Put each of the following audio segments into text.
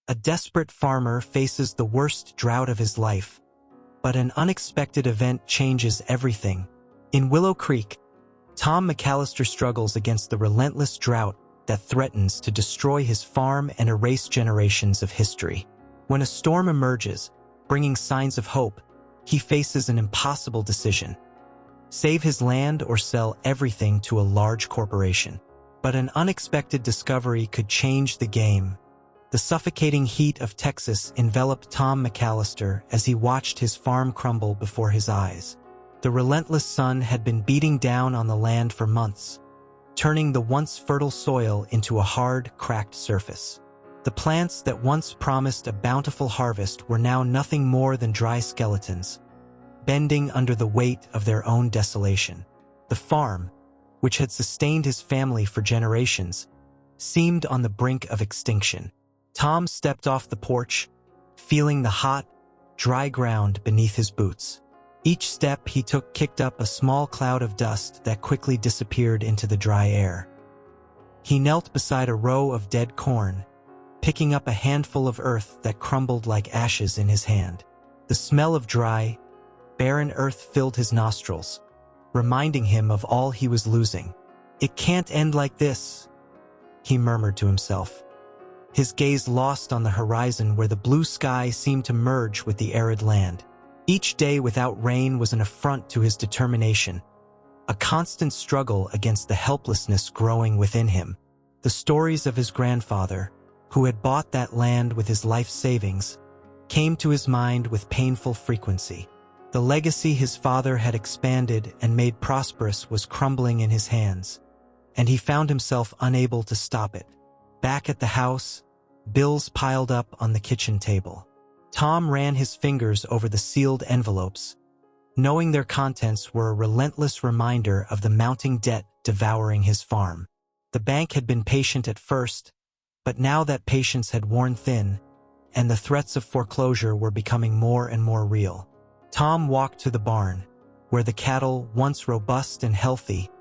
A desperate farmer faces the worst drought of his life, but an unexpected event changes everything. In Willow Creek, Tom McAllister struggles against the relentless drought that threatens to destroy his farm and erase generations of history. When a storm emerges, bringing signs of hope, he faces an impossible decision: save his land or sell everything to a large corporation. But an unexpected discovery could change the game. The suffocating heat of Texas enveloped Tom McAllister as he watched his farm crumble before his eyes. The relentless sun had been beating down on the land for months, turning the once fertile soil into a hard, cracked surface. The plants that once promised a bountiful harvest were now nothing more than dry skeletons, bending under the weight of their own desolation. The farm, which had sustained his family for generations, seemed on the brink of extinction. Tom stepped off the porch, feeling the hot, dry ground beneath his boots. Each step he took kicked up a small cloud of dust that quickly disappeared into the dry air. He knelt beside a row of dead corn, picking up a handful of earth that crumbled like ashes in his hand. The smell of dry, barren earth filled his nostrils, reminding him of all he was losing. "It can't end like this," he murmured to himself, his gaze lost on the horizon where the blue sky seemed to merge with the arid land. Each day without rain was an affront to his determination, a constant struggle against the helplessness growing within him. The stories of his grandfather, who had bought that land with his life savings, came to his mind with painful frequency. The legacy his father had expanded and made prosperous was crumbling in his hands, and he found himself unable to stop it. Back at the house, bills piled up on the kitchen table. Tom ran his fingers over the sealed envelopes, knowing their contents were a relentless reminder of the mounting debt devouring his farm. The bank had been patient at first, but now that patience had worn thin, and the threats of foreclosure were becoming more and more real. Tom walked to the barn, where the cattle, once robust and healthy,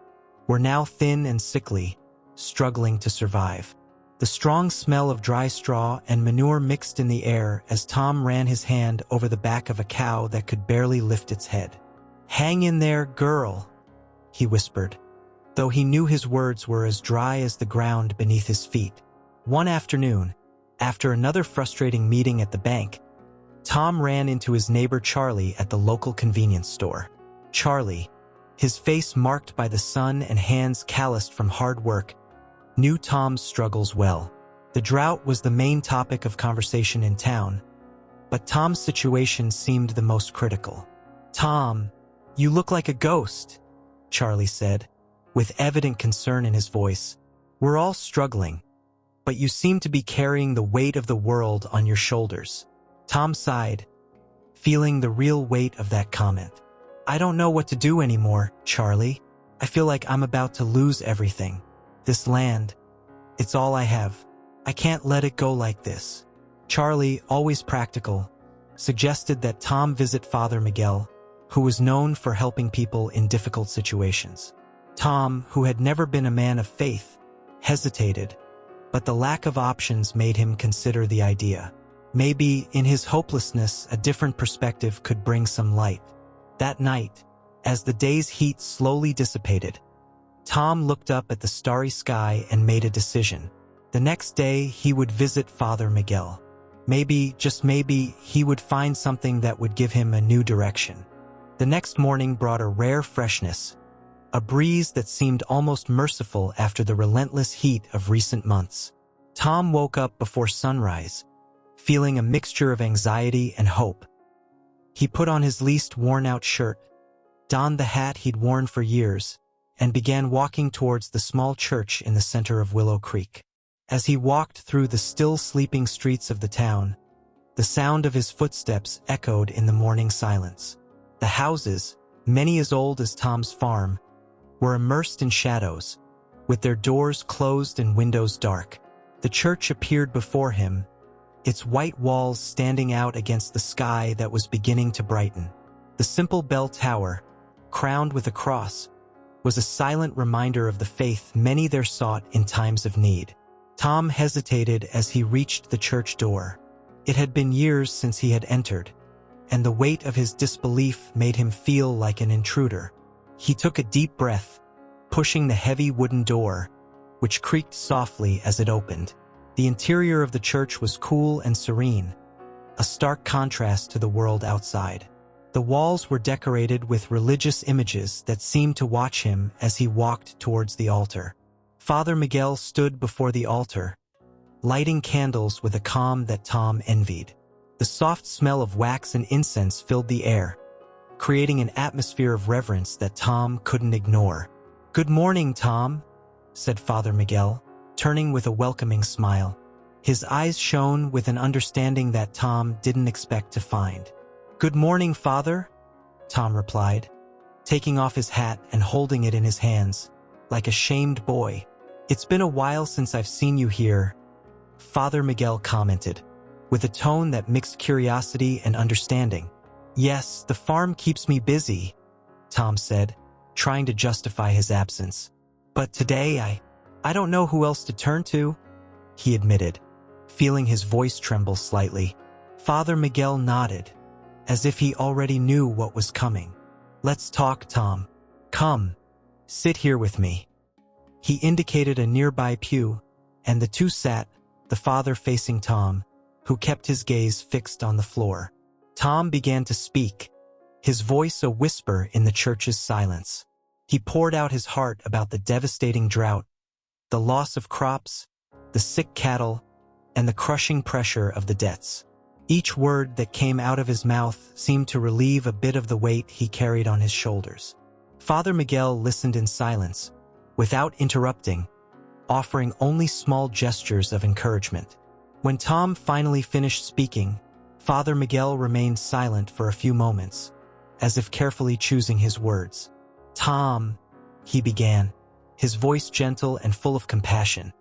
were now thin and sickly, struggling to survive. The strong smell of dry straw and manure mixed in the air as Tom ran his hand over the back of a cow that could barely lift its head. "Hang in there, girl," he whispered, though he knew his words were as dry as the ground beneath his feet. One afternoon, after another frustrating meeting at the bank, Tom ran into his neighbor Charlie at the local convenience store. Charlie, his face marked by the sun and hands calloused from hard work, knew Tom's struggles well. The drought was the main topic of conversation in town, but Tom's situation seemed the most critical. "Tom, you look like a ghost," Charlie said, with evident concern in his voice. "We're all struggling, but you seem to be carrying the weight of the world on your shoulders." Tom sighed, feeling the real weight of that comment. "I don't know what to do anymore, Charlie. I feel like I'm about to lose everything. This land, it's all I have. I can't let it go like this." Charlie, always practical, suggested that Tom visit Father Miguel, who was known for helping people in difficult situations. Tom, who had never been a man of faith, hesitated, but the lack of options made him consider the idea. Maybe, in his hopelessness, a different perspective could bring some light. That night, as the day's heat slowly dissipated, Tom looked up at the starry sky and made a decision. The next day, he would visit Father Miguel. Maybe, just maybe, he would find something that would give him a new direction. The next morning brought a rare freshness, a breeze that seemed almost merciful after the relentless heat of recent months. Tom woke up before sunrise, feeling a mixture of anxiety and hope. He put on his least worn-out shirt, donned the hat he'd worn for years, and began walking towards the small church in the center of Willow Creek. As he walked through the still sleeping streets of the town, the sound of his footsteps echoed in the morning silence. The houses, many as old as Tom's farm, were immersed in shadows, with their doors closed and windows dark. The church appeared before him, its white walls standing out against the sky that was beginning to brighten. The simple bell tower, crowned with a cross, was a silent reminder of the faith many there sought in times of need. Tom hesitated as he reached the church door. It had been years since he had entered, and the weight of his disbelief made him feel like an intruder. He took a deep breath, pushing the heavy wooden door, which creaked softly as it opened. The interior of the church was cool and serene, a stark contrast to the world outside. The walls were decorated with religious images that seemed to watch him as he walked towards the altar. Father Miguel stood before the altar, lighting candles with a calm that Tom envied. The soft smell of wax and incense filled the air, creating an atmosphere of reverence that Tom couldn't ignore. "Good morning, Tom," said Father Miguel, turning with a welcoming smile. His eyes shone with an understanding that Tom didn't expect to find. "Good morning, Father," Tom replied, taking off his hat and holding it in his hands, like a shamed boy. "It's been a while since I've seen you here," Father Miguel commented, with a tone that mixed curiosity and understanding. "Yes, the farm keeps me busy," Tom said, trying to justify his absence. "But today I don't know who else to turn to," he admitted, feeling his voice tremble slightly. Father Miguel nodded, as if he already knew what was coming. "Let's talk, Tom. Come, sit here with me." He indicated a nearby pew, and the two sat, the father facing Tom, who kept his gaze fixed on the floor. Tom began to speak, his voice a whisper in the church's silence. He poured out his heart about the devastating drought, the loss of crops, the sick cattle, and the crushing pressure of the debts. Each word that came out of his mouth seemed to relieve a bit of the weight he carried on his shoulders. Father Miguel listened in silence, without interrupting, offering only small gestures of encouragement. When Tom finally finished speaking, Father Miguel remained silent for a few moments, as if carefully choosing his words. "Tom," he began, his voice gentle and full of compassion,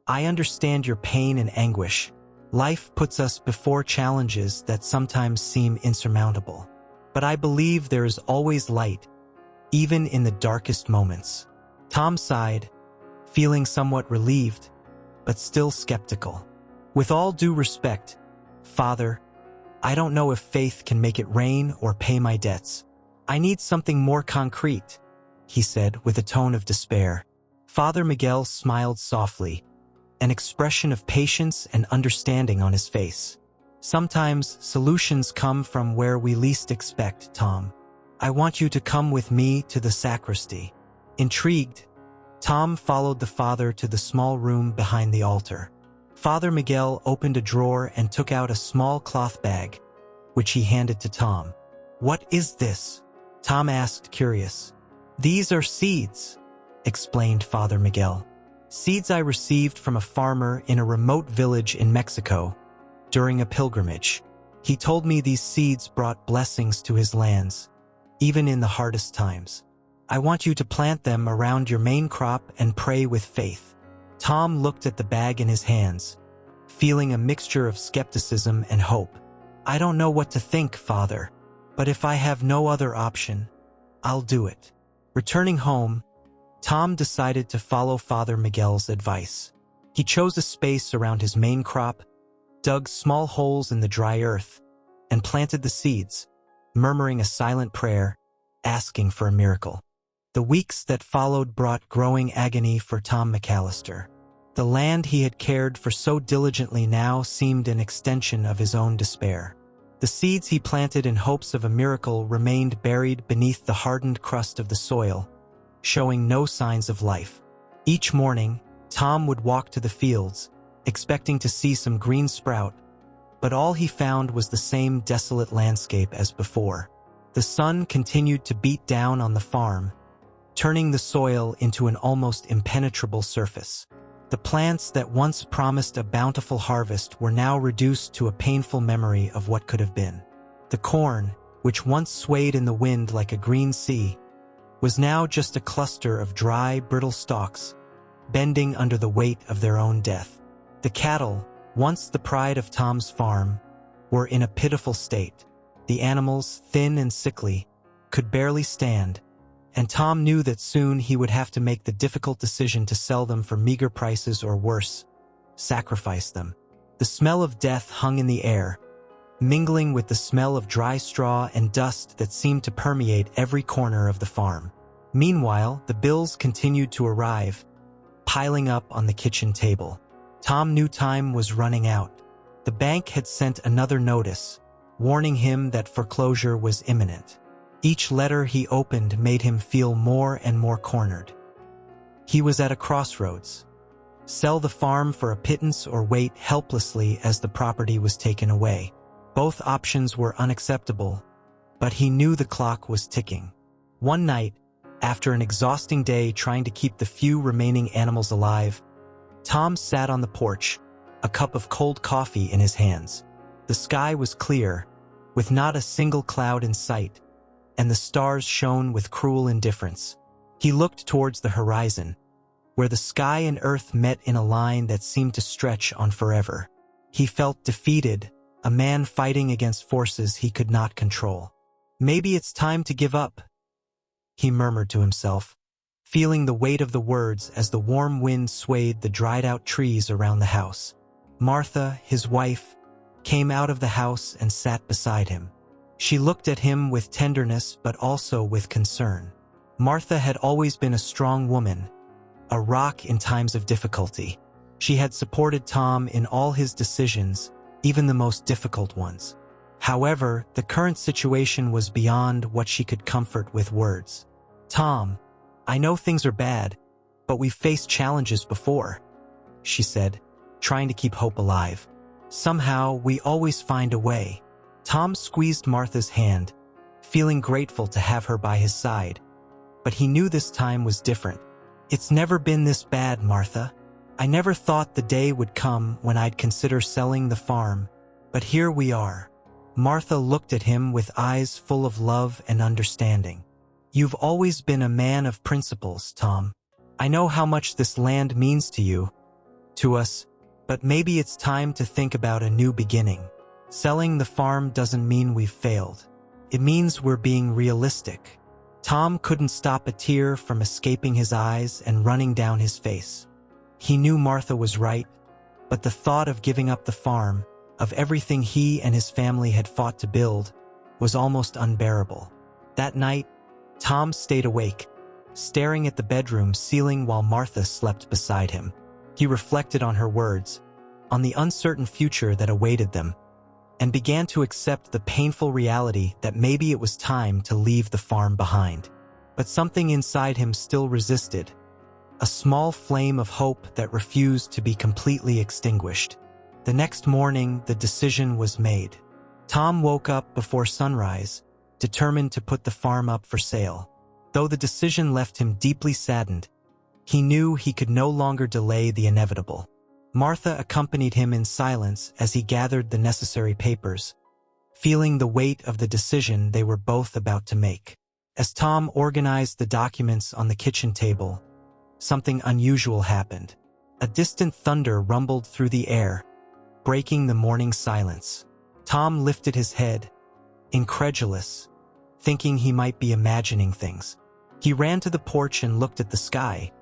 "I understand your pain and anguish. Life puts us before challenges that sometimes seem insurmountable. But I believe there is always light, even in the darkest moments." Tom sighed, feeling somewhat relieved, but still skeptical. "With all due respect, Father, I don't know if faith can make it rain or pay my debts. I need something more concrete," he said with a tone of despair. Father Miguel smiled softly, an expression of patience and understanding on his face. "Sometimes solutions come from where we least expect, Tom. I want you to come with me to the sacristy." Intrigued, Tom followed the father to the small room behind the altar. Father Miguel opened a drawer and took out a small cloth bag, which he handed to Tom. "What is this?" Tom asked, curious. "These are seeds," explained Father Miguel. "Seeds I received from a farmer in a remote village in Mexico during a pilgrimage. He told me these seeds brought blessings to his lands, even in the hardest times. I want you to plant them around your main crop and pray with faith." Tom looked at the bag in his hands, feeling a mixture of skepticism and hope. "I don't know what to think, Father, but if I have no other option, I'll do it." Returning home, Tom decided to follow Father Miguel's advice. He chose a space around his main crop, dug small holes in the dry earth, and planted the seeds, murmuring a silent prayer, asking for a miracle. The weeks that followed brought growing agony for Tom McAllister. The land he had cared for so diligently now seemed an extension of his own despair. The seeds he planted in hopes of a miracle remained buried beneath the hardened crust of the soil, showing no signs of life. Each morning, Tom would walk to the fields, expecting to see some green sprout, but all he found was the same desolate landscape as before. The sun continued to beat down on the farm, turning the soil into an almost impenetrable surface. The plants that once promised a bountiful harvest were now reduced to a painful memory of what could have been. The corn, which once swayed in the wind like a green sea, was now just a cluster of dry, brittle stalks, bending under the weight of their own death. The cattle, once the pride of Tom's farm, were in a pitiful state. The animals, thin and sickly, could barely stand, and Tom knew that soon he would have to make the difficult decision to sell them for meager prices or worse, sacrifice them. The smell of death hung in the air, mingling with the smell of dry straw and dust that seemed to permeate every corner of the farm. Meanwhile, the bills continued to arrive, piling up on the kitchen table. Tom knew time was running out. The bank had sent another notice, warning him that foreclosure was imminent. Each letter he opened made him feel more and more cornered. He was at a crossroads. Sell the farm for a pittance or wait helplessly as the property was taken away. Both options were unacceptable, but he knew the clock was ticking. One night, after an exhausting day trying to keep the few remaining animals alive, Tom sat on the porch, a cup of cold coffee in his hands. The sky was clear, with not a single cloud in sight, and the stars shone with cruel indifference. He looked towards the horizon, where the sky and earth met in a line that seemed to stretch on forever. He felt defeated, a man fighting against forces he could not control. "Maybe it's time to give up," he murmured to himself, feeling the weight of the words as the warm wind swayed the dried-out trees around the house. Martha, his wife, came out of the house and sat beside him. She looked at him with tenderness but also with concern. Martha had always been a strong woman, a rock in times of difficulty. She had supported Tom in all his decisions, even the most difficult ones. However, the current situation was beyond what she could comfort with words. "Tom, I know things are bad, but we've faced challenges before," she said, trying to keep hope alive. "Somehow, we always find a way." Tom squeezed Martha's hand, feeling grateful to have her by his side. But he knew this time was different. "It's never been this bad, Martha. I never thought the day would come when I'd consider selling the farm, but here we are." Martha looked at him with eyes full of love and understanding. "You've always been a man of principles, Tom. I know how much this land means to you, to us, but maybe it's time to think about a new beginning. Selling the farm doesn't mean we've failed. It means we're being realistic." Tom couldn't stop a tear from escaping his eyes and running down his face. He knew Martha was right, but the thought of giving up the farm, of everything he and his family had fought to build, was almost unbearable. That night, Tom stayed awake, staring at the bedroom ceiling while Martha slept beside him. He reflected on her words, on the uncertain future that awaited them, and began to accept the painful reality that maybe it was time to leave the farm behind. But something inside him still resisted, a small flame of hope that refused to be completely extinguished. The next morning, the decision was made. Tom woke up before sunrise, determined to put the farm up for sale. Though the decision left him deeply saddened, he knew he could no longer delay the inevitable. Martha accompanied him in silence as he gathered the necessary papers, feeling the weight of the decision they were both about to make. As Tom organized the documents on the kitchen table, something unusual happened. A distant thunder rumbled through the air, breaking the morning silence. Tom lifted his head, incredulous, thinking he might be imagining things. He ran to the porch and looked at the sky,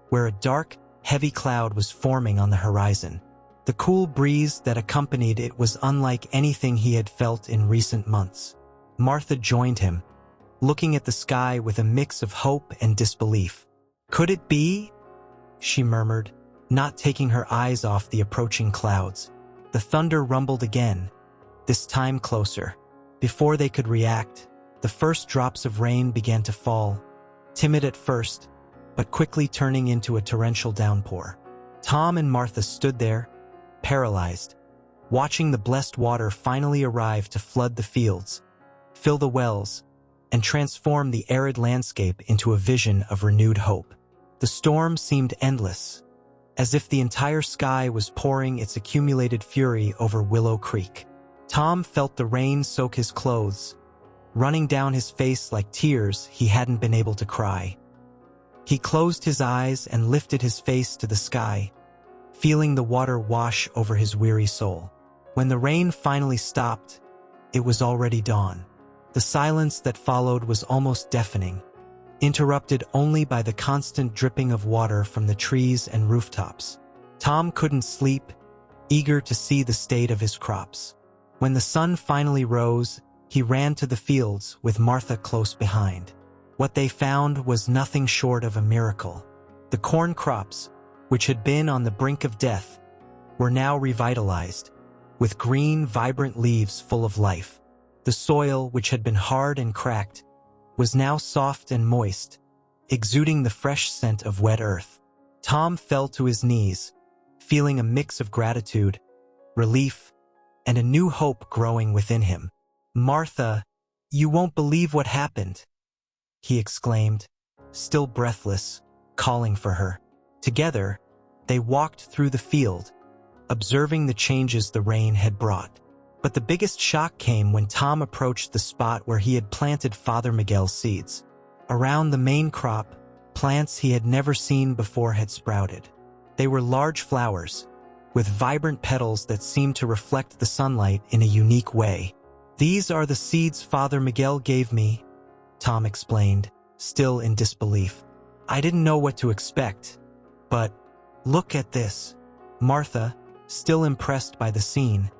where a dark, heavy cloud was forming on the horizon. The cool breeze that accompanied it was unlike anything he had felt in recent months. Martha joined him, looking at the sky with a mix of hope and disbelief. "Could it be?" she murmured, not taking her eyes off the approaching clouds. The thunder rumbled again, this time closer. Before they could react, the first drops of rain began to fall, timid at first, but quickly turning into a torrential downpour. Tom and Martha stood there, paralyzed, watching the blessed water finally arrive to flood the fields, fill the wells, and transform the arid landscape into a vision of renewed hope. The storm seemed endless, as if the entire sky was pouring its accumulated fury over Willow Creek. Tom felt the rain soak his clothes, running down his face like tears he hadn't been able to cry. He closed his eyes and lifted his face to the sky, feeling the water wash over his weary soul. When the rain finally stopped, it was already dawn. The silence that followed was almost deafening, interrupted only by the constant dripping of water from the trees and rooftops. Tom couldn't sleep, eager to see the state of his crops. When the sun finally rose, he ran to the fields with Martha close behind. What they found was nothing short of a miracle. The corn crops, which had been on the brink of death, were now revitalized, with green, vibrant leaves full of life. The soil, which had been hard and cracked, was now soft and moist, exuding the fresh scent of wet earth. Tom fell to his knees, feeling a mix of gratitude, relief, and a new hope growing within him. "Martha, you won't believe what happened," he exclaimed, still breathless, calling for her. Together, they walked through the field, observing the changes the rain had brought. But the biggest shock came when Tom approached the spot where he had planted Father Miguel's seeds. Around the main crop, plants he had never seen before had sprouted. They were large flowers, with vibrant petals that seemed to reflect the sunlight in a unique way. "These are the seeds Father Miguel gave me," Tom explained, still in disbelief. "I didn't know what to expect, but look at this." Martha, still impressed by the scene,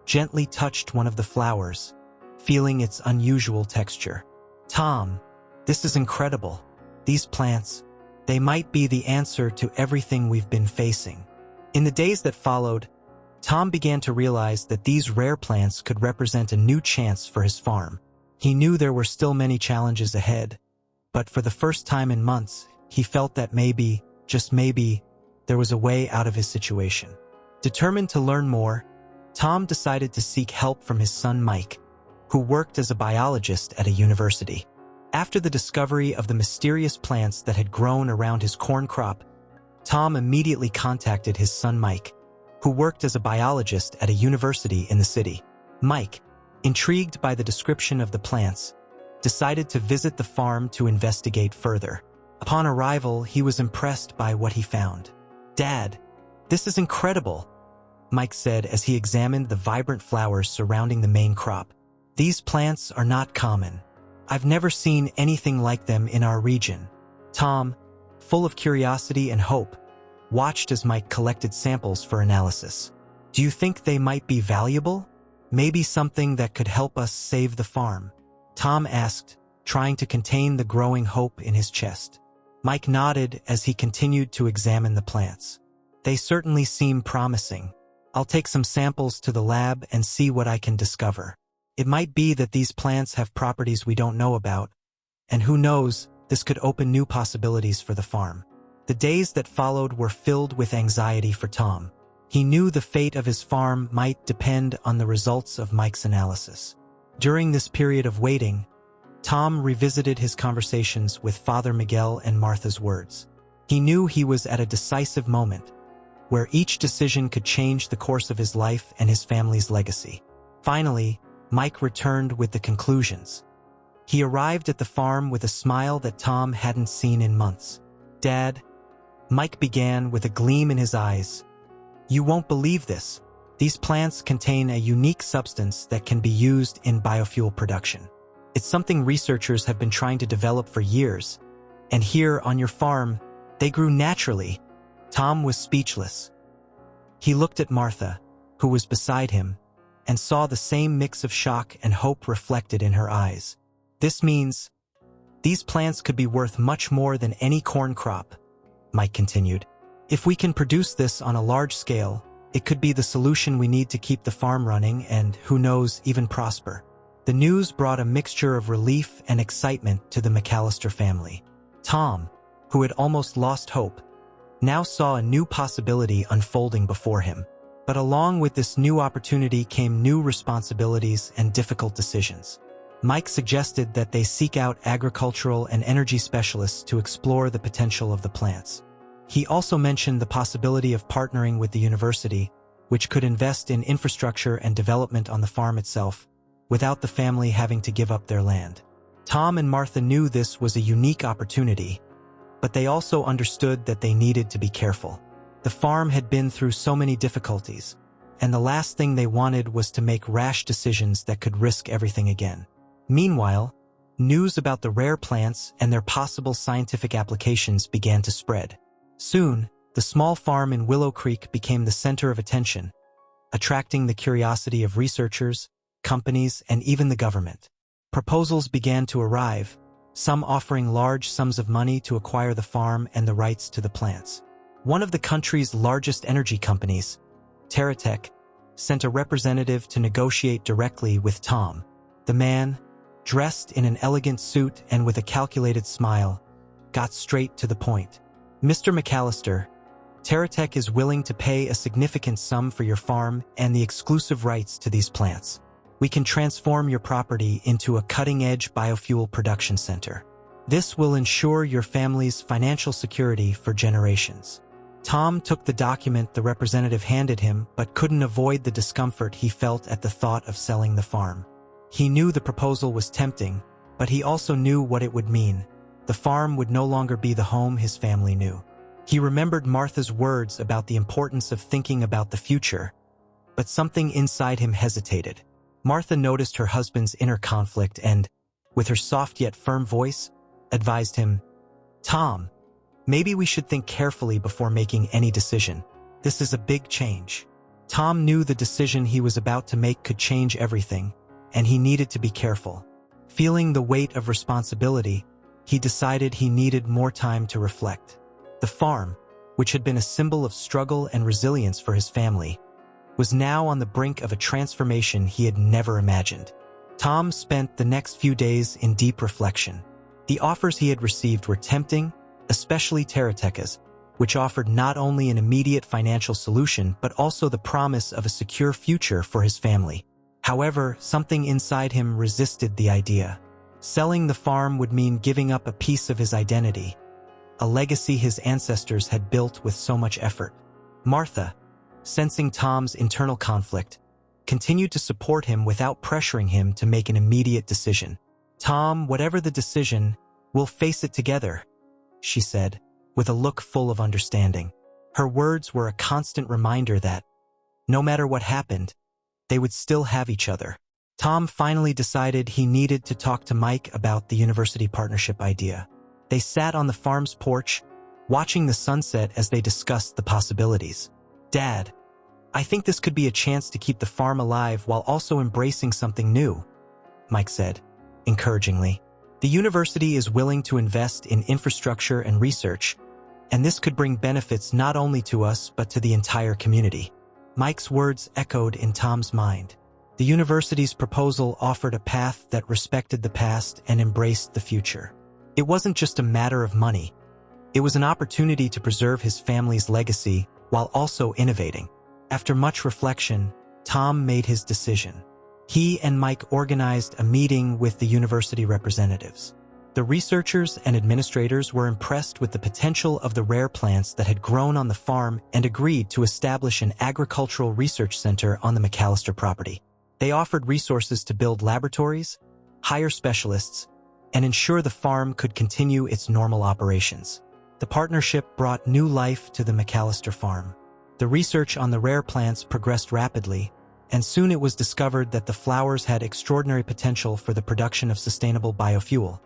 gently touched one of the flowers, feeling its unusual texture. "Tom, this is incredible. These plants, they might be the answer to everything we've been facing." In the days that followed, Tom began to realize that these rare plants could represent a new chance for his farm. He knew there were still many challenges ahead, but for the first time in months, he felt that maybe, just maybe, there was a way out of his situation. Determined to learn more, Tom decided to seek help from his son Mike, who worked as a biologist at a university. After the discovery of the mysterious plants that had grown around his corn crop, Tom immediately contacted his son Mike, who worked as a biologist at a university in the city. Mike, intrigued by the description of the plants, decided to visit the farm to investigate further. Upon arrival, he was impressed by what he found. "Dad, this is incredible," Mike said as he examined the vibrant flowers surrounding the main crop. "These plants are not common. I've never seen anything like them in our region." Tom, full of curiosity and hope, watched as Mike collected samples for analysis. "Do you think they might be valuable? Maybe something that could help us save the farm?" Tom asked, trying to contain the growing hope in his chest. Mike nodded as he continued to examine the plants. "They certainly seem promising. I'll take some samples to the lab and see what I can discover. It might be that these plants have properties we don't know about, and who knows, this could open new possibilities for the farm." The days that followed were filled with anxiety for Tom. He knew the fate of his farm might depend on the results of Mike's analysis. During this period of waiting, Tom revisited his conversations with Father Miguel and Martha's words. He knew he was at a decisive moment, where each decision could change the course of his life and his family's legacy. Finally, Mike returned with the conclusions. He arrived at the farm with a smile that Tom hadn't seen in months. "Dad," Mike began with a gleam in his eyes, "you won't believe this. These plants contain a unique substance that can be used in biofuel production. It's something researchers have been trying to develop for years, and here on your farm, they grew naturally." Tom was speechless. He looked at Martha, who was beside him, and saw the same mix of shock and hope reflected in her eyes. "This means these plants could be worth much more than any corn crop," Mike continued. "If we can produce this on a large scale, it could be the solution we need to keep the farm running and, who knows, even prosper." The news brought a mixture of relief and excitement to the McAllister family. Tom, who had almost lost hope, now saw a new possibility unfolding before him. But along with this new opportunity came new responsibilities and difficult decisions. Mike suggested that they seek out agricultural and energy specialists to explore the potential of the plants. He also mentioned the possibility of partnering with the university, which could invest in infrastructure and development on the farm itself, without the family having to give up their land. Tom and Martha knew this was a unique opportunity, but they also understood that they needed to be careful. The farm had been through so many difficulties, and the last thing they wanted was to make rash decisions that could risk everything again. Meanwhile, news about the rare plants and their possible scientific applications began to spread. Soon, The small farm in Willow Creek became the center of attention, attracting the curiosity of researchers, companies, and even the government. Proposals began to arrive, some offering large sums of money to acquire the farm and the rights to the plants. One of the country's largest energy companies, TerraTech, sent a representative to negotiate directly with Tom. The man, dressed in an elegant suit and with a calculated smile, got straight to the point. "Mr. McAllister, TerraTech is willing to pay a significant sum for your farm and the exclusive rights to these plants. We can transform your property into a cutting-edge biofuel production center. This will ensure your family's financial security for generations." Tom took the document the representative handed him but couldn't avoid the discomfort he felt at the thought of selling the farm. He knew the proposal was tempting, but he also knew what it would mean. The farm would no longer be the home his family knew. He remembered Martha's words about the importance of thinking about the future, but something inside him hesitated. Martha noticed her husband's inner conflict and, with her soft yet firm voice, advised him, "Tom, maybe we should think carefully before making any decision. This is a big change." Tom knew the decision he was about to make could change everything, and he needed to be careful. Feeling the weight of responsibility, he decided he needed more time to reflect. The farm, which had been a symbol of struggle and resilience for his family, was now on the brink of a transformation he had never imagined. Tom spent the next few days in deep reflection. The offers he had received were tempting, especially TerraTech's, which offered not only an immediate financial solution but also the promise of a secure future for his family. However, something inside him resisted the idea. Selling the farm would mean giving up a piece of his identity, a legacy his ancestors had built with so much effort. Martha, sensing Tom's internal conflict, continued to support him without pressuring him to make an immediate decision. "Tom, whatever the decision, we'll face it together," she said, with a look full of understanding. Her words were a constant reminder that, no matter what happened, they would still have each other. Tom finally decided he needed to talk to Mike about the university partnership idea. They sat on the farm's porch, watching the sunset as they discussed the possibilities. "Dad, I think this could be a chance to keep the farm alive while also embracing something new," Mike said, encouragingly. "The university is willing to invest in infrastructure and research, and this could bring benefits not only to us but to the entire community." Mike's words echoed in Tom's mind. The university's proposal offered a path that respected the past and embraced the future. It wasn't just a matter of money. It was an opportunity to preserve his family's legacy while also innovating. After much reflection, Tom made his decision. He and Mike organized a meeting with the university representatives. The researchers and administrators were impressed with the potential of the rare plants that had grown on the farm and agreed to establish an agricultural research center on the McAllister property. They offered resources to build laboratories, hire specialists, and ensure the farm could continue its normal operations. The partnership brought new life to the McAllister farm. The research on the rare plants progressed rapidly, and soon it was discovered that the flowers had extraordinary potential for the production of sustainable biofuel,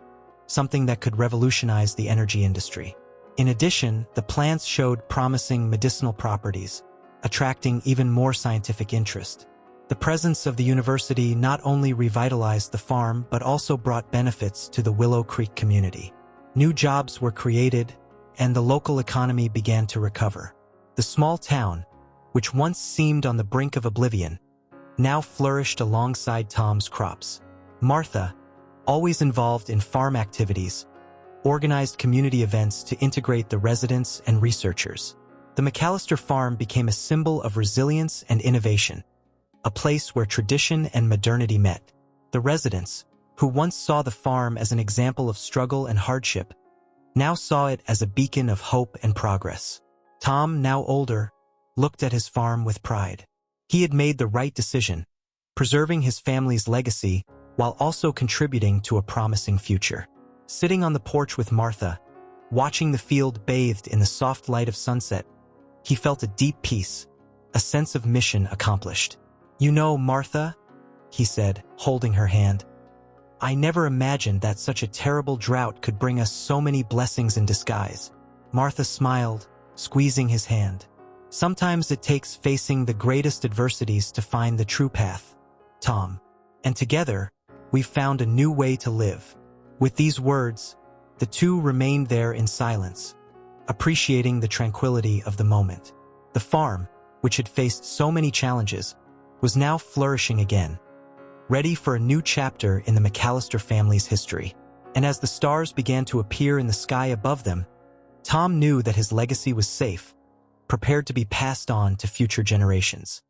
something that could revolutionize the energy industry. In addition, the plants showed promising medicinal properties, attracting even more scientific interest. The presence of the university not only revitalized the farm but also brought benefits to the Willow Creek community. New jobs were created, and the local economy began to recover. The small town, which once seemed on the brink of oblivion, now flourished alongside Tom's crops. Martha, always involved in farm activities, organized community events to integrate the residents and researchers. The McAllister farm became a symbol of resilience and innovation, a place where tradition and modernity met. The residents, who once saw the farm as an example of struggle and hardship, now saw it as a beacon of hope and progress. Tom, now older, looked at his farm with pride. He had made the right decision, preserving his family's legacy while also contributing to a promising future. Sitting on the porch with Martha, watching the field bathed in the soft light of sunset, he felt a deep peace, a sense of mission accomplished. "You know, Martha," he said, holding her hand, "I never imagined that such a terrible drought could bring us so many blessings in disguise." Martha smiled, squeezing his hand. Sometimes it takes facing the greatest adversities to find the true path, Tom. And together, we've found a new way to live. With these words, the two remained there in silence, appreciating the tranquility of the moment. The farm, which had faced so many challenges, was now flourishing again, ready for a new chapter in the McAllister family's history. And as the stars began to appear in the sky above them, Tom knew that his legacy was safe, prepared to be passed on to future generations.